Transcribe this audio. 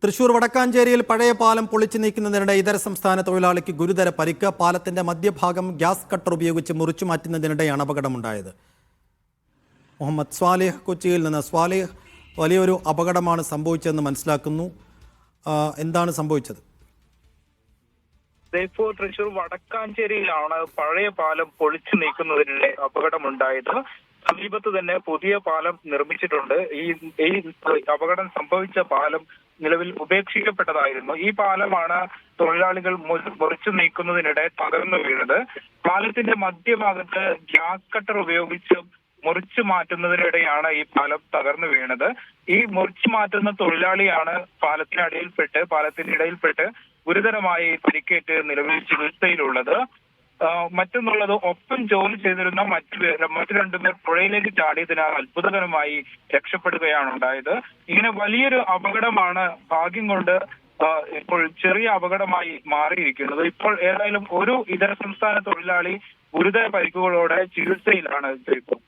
തൃശൂർ വടക്കാഞ്ചേരിയിൽ പഴയ പാലം പൊളിച്ചു നീക്കുന്നതിനിടെ ഇതര സംസ്ഥാന തൊഴിലാളിക്ക് ഗുരുതര പരിക്ക്. പാലത്തിന്റെ മധ്യഭാഗം ഗ്യാസ് കട്ടർ ഉപയോഗിച്ച് മുറിച്ചു മാറ്റുന്നതിനിടെയാണ് അപകടമുണ്ടായത്. മുഹമ്മദ് സ്വാലിഹ് കൊച്ചിയിൽ നിന്ന്. സ്വാലിഹ്, വലിയൊരു അപകടമാണ് സംഭവിച്ചതെന്ന് മനസ്സിലാക്കുന്നു. എന്താണ് സംഭവിച്ചത്? തൃശൂർ വടക്കാഞ്ചേരിയിലാണ് പഴയ പാലം പൊളിച്ചു നീക്കുന്നതിനിടെ അപകടമുണ്ടായത്. സമീപത്ത് തന്നെ പുതിയ പാലം നിർമ്മിച്ചിട്ടുണ്ട്. ഈ അപകടം സംഭവിച്ച പാലം നിലവിൽ ഉപേക്ഷിക്കപ്പെട്ടതായിരുന്നു. ഈ പാലമാണ് തൊഴിലാളികൾ മുറിച്ചു നീക്കുന്നതിനിടെ തകർന്നു വീണത്. പാലത്തിന്റെ മധ്യഭാഗത്ത് ഗ്യാസ് കട്ടർ ഉപയോഗിച്ച് മുറിച്ചു മാറ്റുന്നതിനിടെയാണ് ഈ പാലം തകർന്നു വീണത്. ഈ മുറിച്ചു മാറ്റുന്ന തൊഴിലാളിയാണ് പാലത്തിന്റെ ഇടയിൽപ്പെട്ട് ഗുരുതരമായി പരിക്കേറ്റ് നിലവിൽ ചികിത്സയിലുള്ളത്. മറ്റൊന്നുള്ളത്, ഒപ്പം ജോലി ചെയ്തിരുന്ന മറ്റു രണ്ടുപേർ പുഴയിലേക്ക് ചാടിയതിനാൽ അത്ഭുതകരമായി രക്ഷപ്പെടുകയാണ് ഉണ്ടായത്. ഇങ്ങനെ വലിയൊരു അപകടമാണ് ഭാഗ്യം കൊണ്ട് ഇപ്പോൾ ചെറിയ അപകടമായി മാറിയിരിക്കുന്നത്. ഇപ്പോൾ ഏതായാലും ഒരു ഇതര സംസ്ഥാന തൊഴിലാളി ഗുരുതര പരിക്കുകളോടെ ചികിത്സയിലാണ് ഇപ്പോൾ.